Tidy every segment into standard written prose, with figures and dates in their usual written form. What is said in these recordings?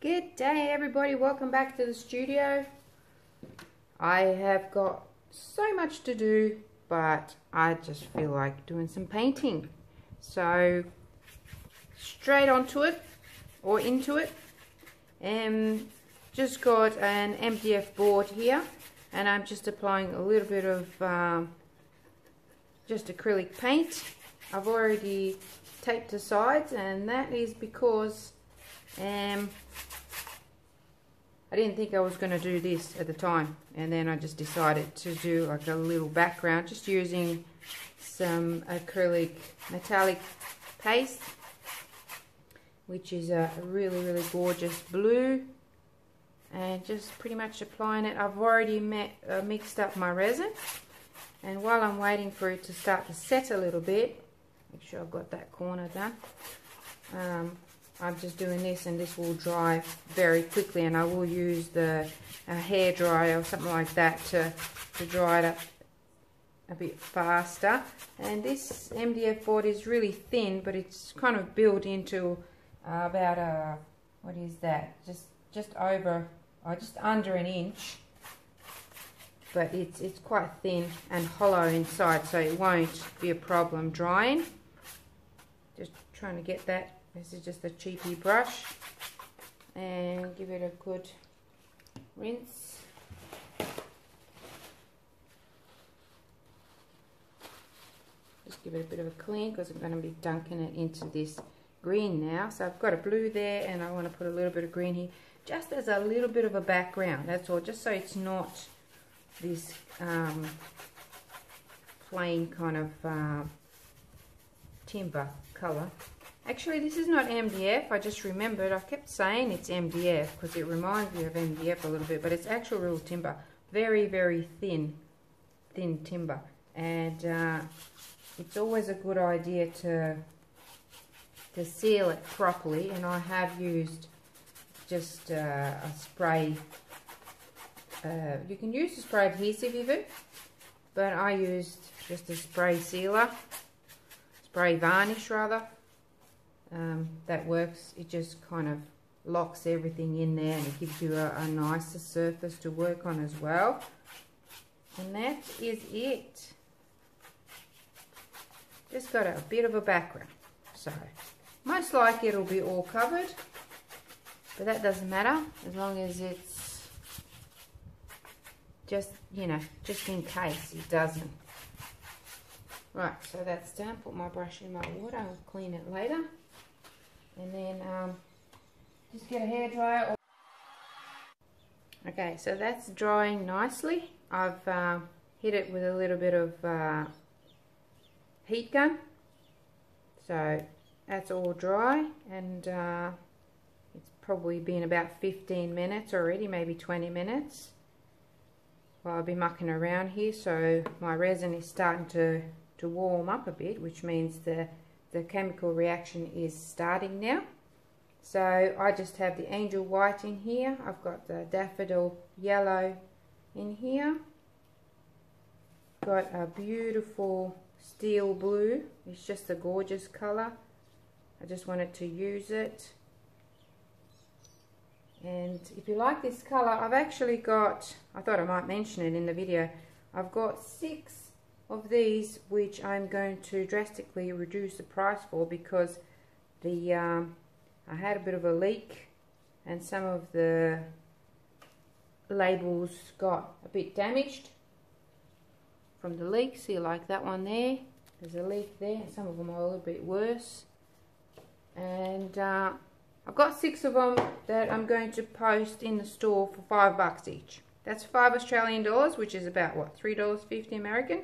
Good day everybody, welcome back to the studio. I have got so much to do, but I just feel like doing some painting. So straight onto it, or into it. Just got an MDF board here, and I'm just applying a little bit of just acrylic paint. I've already taped the sides, and that is because I didn't think I was going to do this at the time, and then I just decided to do like a little background just using some acrylic metallic paste, which is a really gorgeous blue, and just pretty much applying it. I've already mixed up my resin, and while I'm waiting for it to start to set a little bit, make sure I've got that corner done, I'm just doing this, and this will dry very quickly, and I will use the hair dryer or something like that to dry it up a bit faster. And this MDF board is really thin, but it's kind of built into about what is that, just over or just under an inch, but it's quite thin and hollow inside, so it won't be a problem drying. Just trying to get that. This is just a cheapy brush, and give it a good rinse. Just give it a bit of a clean, because I'm going to be dunking it into this green now. So I've got a blue there, and I want to put a little bit of green here, just as a little bit of a background, that's all, just so it's not this plain kind of timber color. Actually, this is not MDF. I just remembered. I kept saying it's MDF because it reminds me of MDF a little bit, but it's actual real timber. Very thin timber. And it's always a good idea to seal it properly. And I have used just a spray. You can use a spray adhesive even, but I used just a spray sealer, spray varnish rather. That works. It just kind of locks everything in there, and it gives you a nicer surface to work on as well. And that is it. Just got a bit of a background, so most likely it'll be all covered, but that doesn't matter as long as it's just, you know, just in case it doesn't. Right, so that's done. Put my brush in my water. I'll clean it later. And then just get a hairdryer. Okay, so that's drying nicely. I've hit it with a little bit of heat gun. So that's all dry, and it's probably been about 15 minutes already, maybe 20 minutes. While I've been mucking around here, so my resin is starting to warm up a bit, which means the chemical reaction is starting now. So I just have the angel white in here. I've got the daffodil yellow in here. Got a beautiful steel blue. It's just a gorgeous color. I just wanted to use it. And if you like this color, I've actually got, I thought I might mention it in the video, I've got 6 of these, which I'm going to drastically reduce the price for, because the I had a bit of a leak, and some of the labels got a bit damaged from the leak. See, like that one there, there's a leak there. Some of them are a little bit worse, and I've got 6 of them that I'm going to post in the store for $5 each. That's 5 Australian dollars, which is about what, $3.50 American.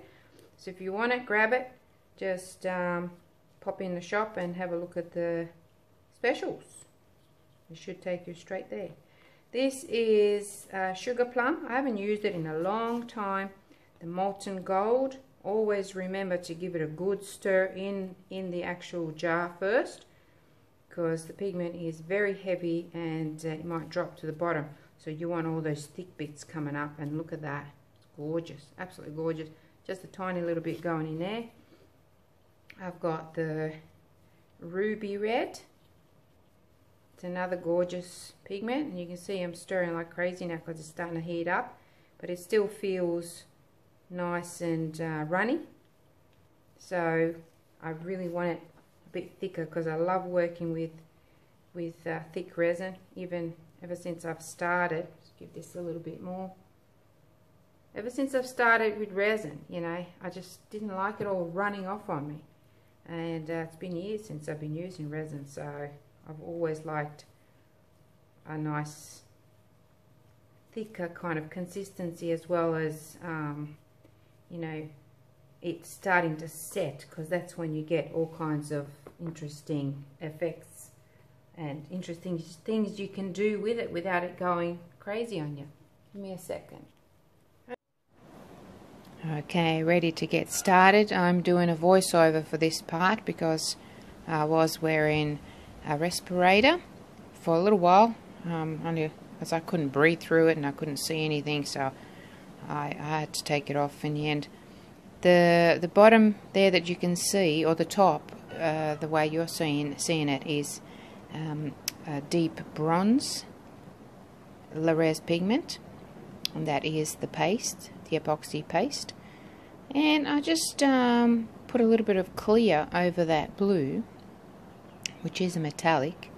So if you want it, grab it. Just pop in the shop and have a look at the specials. It should take you straight there. This is Sugar Plum. I haven't used it in a long time. The Molten Gold. Always remember to give it a good stir in the actual jar first, because the pigment is very heavy and it might drop to the bottom. So you want all those thick bits coming up, and look at that. It's gorgeous, absolutely gorgeous. Just a tiny little bit going in there. I've got the ruby red. It's another gorgeous pigment, and you can see I'm stirring like crazy now because it's starting to heat up, but it still feels nice and runny. So I really want it a bit thicker because I love working with thick resin, even ever since I've started. Just give this a little bit more. Ever since I've started with resin, you know, I just didn't like it all running off on me. And it's been years since I've been using resin, so I've always liked a nice thicker kind of consistency, as well as, you know, it's starting to set, because that's when you get all kinds of interesting effects and interesting things you can do with it without it going crazy on you. Give me a second. Okay, ready to get started. I'm doing a voiceover for this part because I was wearing a respirator for a little while, only because I couldn't breathe through it and I couldn't see anything, so I had to take it off in the end. The bottom there that you can see, or the top, the way you're seeing it, is a deep bronze Le'Rez pigment, and that is the paste, the epoxy paste. And I just put a little bit of clear over that blue, which is a metallic,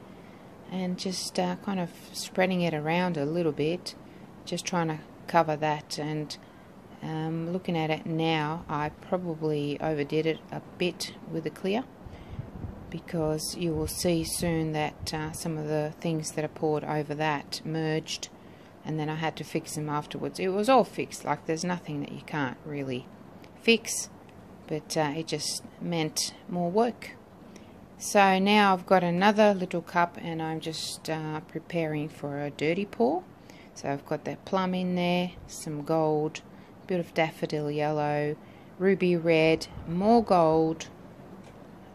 and just kind of spreading it around a little bit, just trying to cover that. And looking at it now, I probably overdid it a bit with the clear, because you will see soon that some of the things that are poured over that merged, and then I had to fix them afterwards. It was all fixed, like there's nothing that you can't really fix, but it just meant more work. So now I've got another little cup, and I'm just preparing for a dirty pour. So I've got that plum in there, some gold, a bit of daffodil yellow, ruby red, more gold,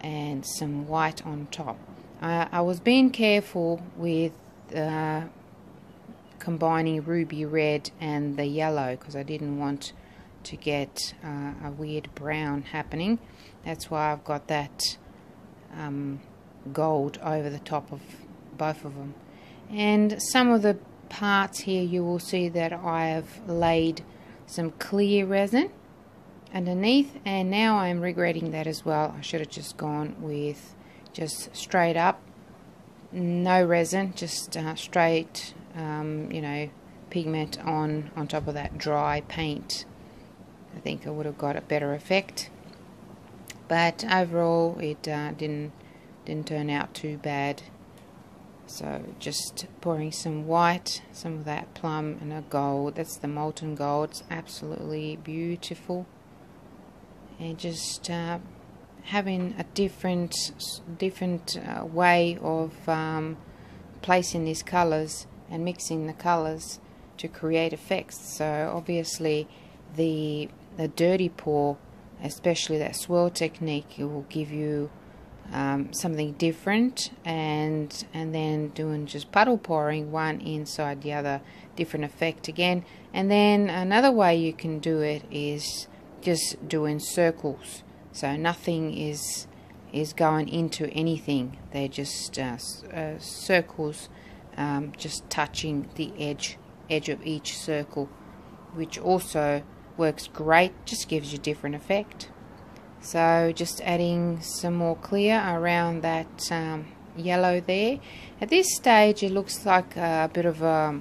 and some white on top. I was being careful with combining ruby red and the yellow, because I didn't want to get a weird brown happening. That's why I've got that gold over the top of both of them. And some of the parts here, you will see that I have laid some clear resin underneath, and now I'm regretting that as well. I should have just gone with just straight up, no resin, just straight you know, pigment on top of that dry paint. I think I would have got a better effect, but overall it didn't turn out too bad. So just pouring some white, some of that plum, and a gold. That's the molten gold. It's absolutely beautiful. And just having a different way of placing these colors and mixing the colors to create effects. So obviously the dirty pour, especially that swirl technique, it will give you something different, and then doing just puddle pouring, one inside the other, different effect again. And then another way you can do it is just doing circles, so nothing is going into anything. They're just circles, just touching the edge of each circle, which also works great, just gives you different effect. So just adding some more clear around that yellow there. At this stage it looks like a bit of a,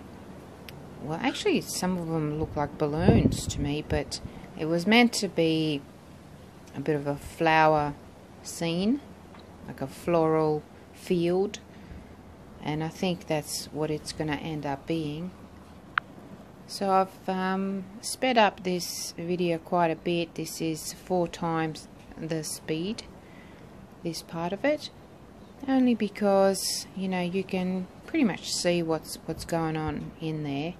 well, actually some of them look like balloons to me, but it was meant to be a bit of a flower scene, like a floral field, and I think that's what it's going to end up being. So I've sped up this video quite a bit. This is 4 times the speed, this part of it, only because, you know, you can pretty much see what's going on in there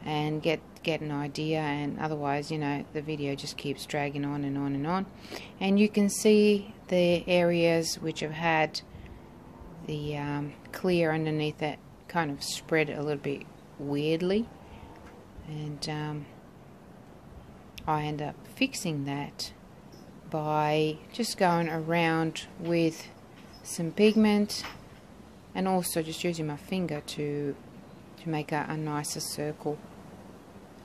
and get an idea, and otherwise, you know, the video just keeps dragging on and on and on. And you can see the areas which have had the clear underneath that kind of spread a little bit weirdly, and I end up fixing that by just going around with some pigment and also just using my finger to make a nicer circle.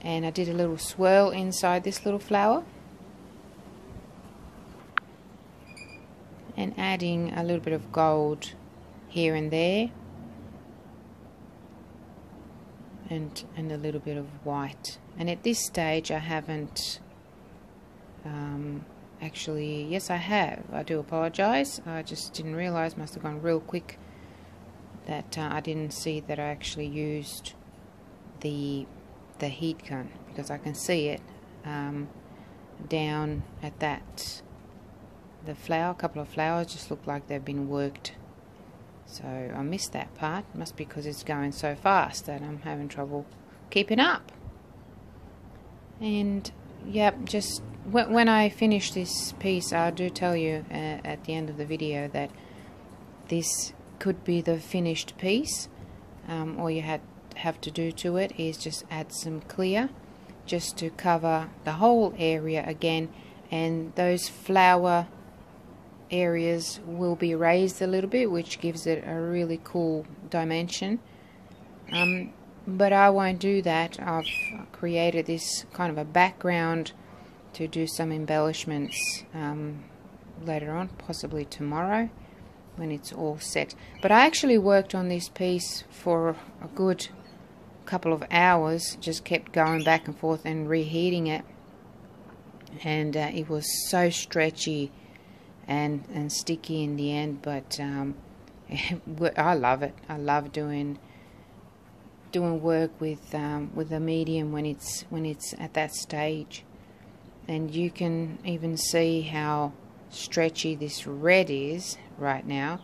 And I did a little swirl inside this little flower, and adding a little bit of gold here and there, and a little bit of white. And at this stage I haven't actually, yes I have, I do apologize, I just didn't realize, must have gone real quick, that I didn't see that I actually used the heat gun, because I can see it down at that, the flower, a couple of flowers just look like they've been worked. So I missed that part. Must be because it's going so fast that I'm having trouble keeping up. And yep, just when I finish this piece, I do tell you at the end of the video that this could be the finished piece. All you have to do to it is just add some clear, just to cover the whole area again, and those flower areas will be raised a little bit, which gives it a really cool dimension. But I won't do that. I've created this kind of a background to do some embellishments later on, possibly tomorrow when it's all set. But I actually worked on this piece for a good couple of hours, just kept going back and forth and reheating it, and it was so stretchy and sticky in the end, but I love it. I love doing work with the medium when it's at that stage. And you can even see how stretchy this red is right now,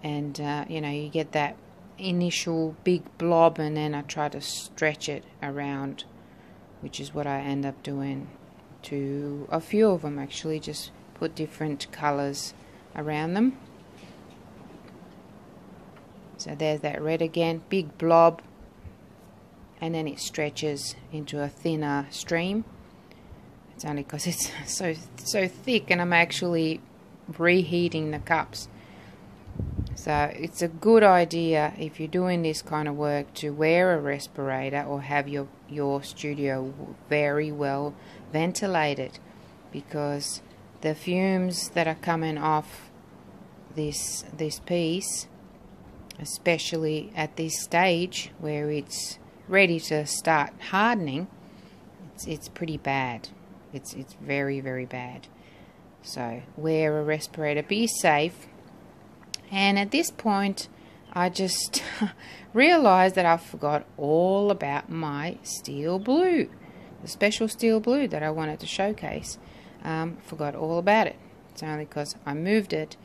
and you know, you get that initial big blob, and then I try to stretch it around, which is what I end up doing to a few of them actually, just put different colors around them. So there's that red again, big blob, and then it stretches into a thinner stream. It's only because it's so thick, and I'm actually reheating the cups. So it's a good idea, if you're doing this kind of work, to wear a respirator or have your studio very well ventilated, because the fumes that are coming off this piece, especially at this stage where it's ready to start hardening, it's pretty bad. It's very, very bad. So wear a respirator, be safe. And at this point I just realized that I forgot all about my steel blue, the special steel blue that I wanted to showcase. Forgot all about it. It's only because I moved it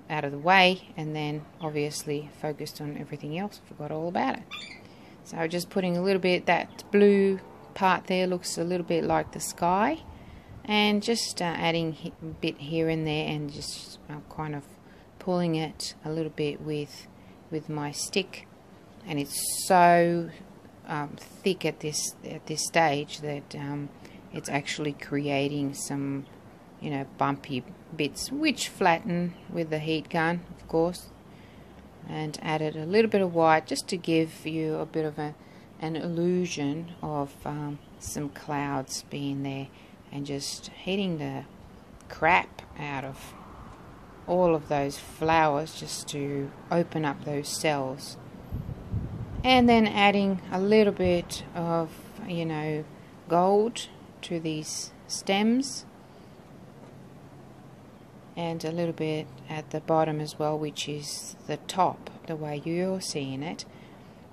out of the way, and then obviously focused on everything else, forgot all about it. So just putting a little bit, that blue part there looks a little bit like the sky, and just adding a bit here and there, and just kind of pulling it a little bit with my stick. And it's so thick at this stage that it's actually creating some, you know, bumpy bits, which flatten with the heat gun, of course. And added a little bit of white just to give you a bit of an illusion of some clouds being there, and just hitting the crap out of all of those flowers just to open up those cells. And then adding a little bit of, you know, gold to these stems, and a little bit at the bottom as well, which is the top, the way you're seeing it.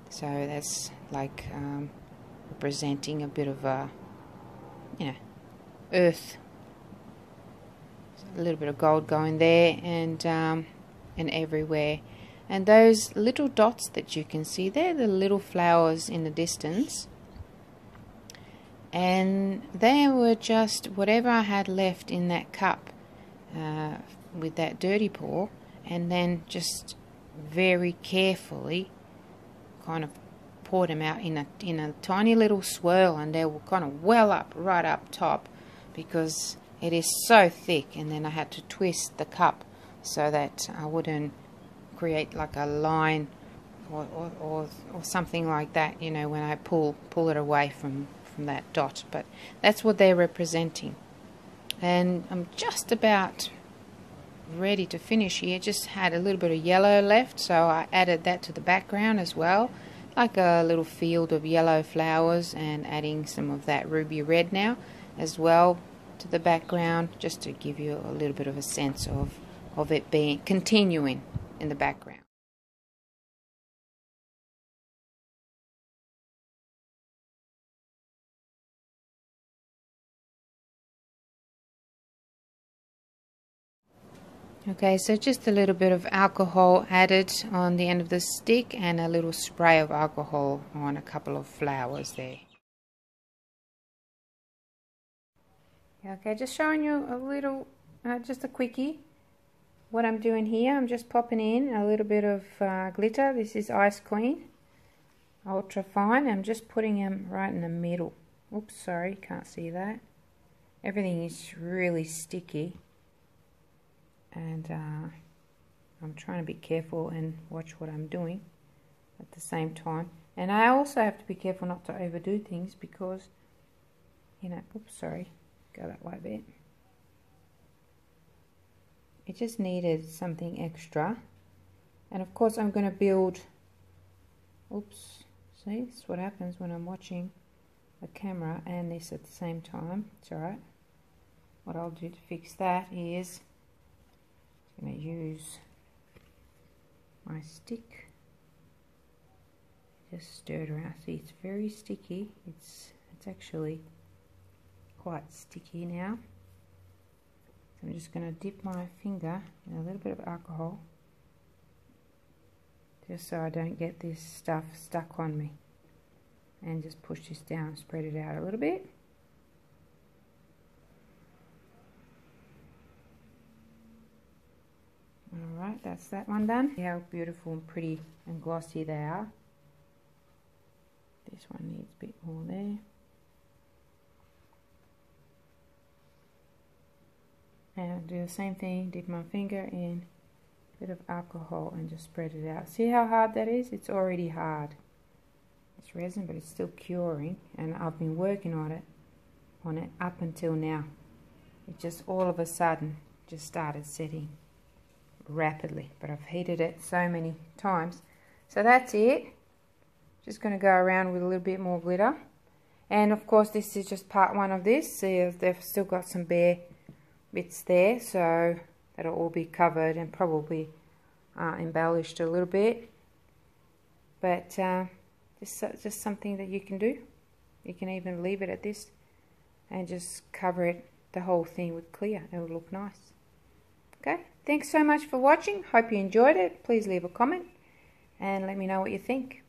So that's like representing a bit of a, you know, earth. A little bit of gold going there, and everywhere. And those little dots that you can see, they're the little flowers in the distance. And they were just whatever I had left in that cup with that dirty pour, and then just very carefully kind of poured them out in a tiny little swirl, and they will kind of well up right up top, because it is so thick. And then I had to twist the cup so that I wouldn't create like a line or something like that, you know, when I pull it away from that dot. But that's what they're representing. And I'm just about ready to finish here. Just had a little bit of yellow left, so I added that to the background as well, like a little field of yellow flowers, and adding some of that ruby red now as well to the background, just to give you a little bit of a sense of it being continuing in the background. Okay, so just a little bit of alcohol added on the end of the stick, and a little spray of alcohol on a couple of flowers there. Okay, just showing you a little, just a quickie. What I'm doing here, I'm just popping in a little bit of glitter. This is Ice Queen, ultra fine. I'm just putting them right in the middle. Oops, sorry, can't see that. Everything is really sticky. And I'm trying to be careful and watch what I'm doing at the same time. And I also have to be careful not to overdo things, because, you know, oops, sorry, go that way a bit. It just needed something extra. And of course I'm going to build, oops, see, this is what happens when I'm watching the camera and this at the same time. It's alright. What I'll do to fix that is I'm going to use my stick, just stir it around. See, it's very sticky. It's actually quite sticky now. So I'm just going to dip my finger in a little bit of alcohol, just so I don't get this stuff stuck on me, and just push this down, spread it out a little bit. Alright, that's that one done. See how beautiful and pretty and glossy they are. This one needs a bit more there. And I'll do the same thing, dip my finger in a bit of alcohol and just spread it out. See how hard that is? It's already hard. It's resin, but it's still curing, and I've been working on it up until now. It just all of a sudden just started setting rapidly, but I've heated it so many times. So that's it. Just going to go around with a little bit more glitter, and of course this is just part one of this. See, they've still got some bare bits there, so that'll all be covered and probably embellished a little bit, but just something that you can do. You can even leave it at this and just cover it, the whole thing, with clear. It will look nice. Okay, thanks so much for watching. Hope you enjoyed it. Please leave a comment and let me know what you think.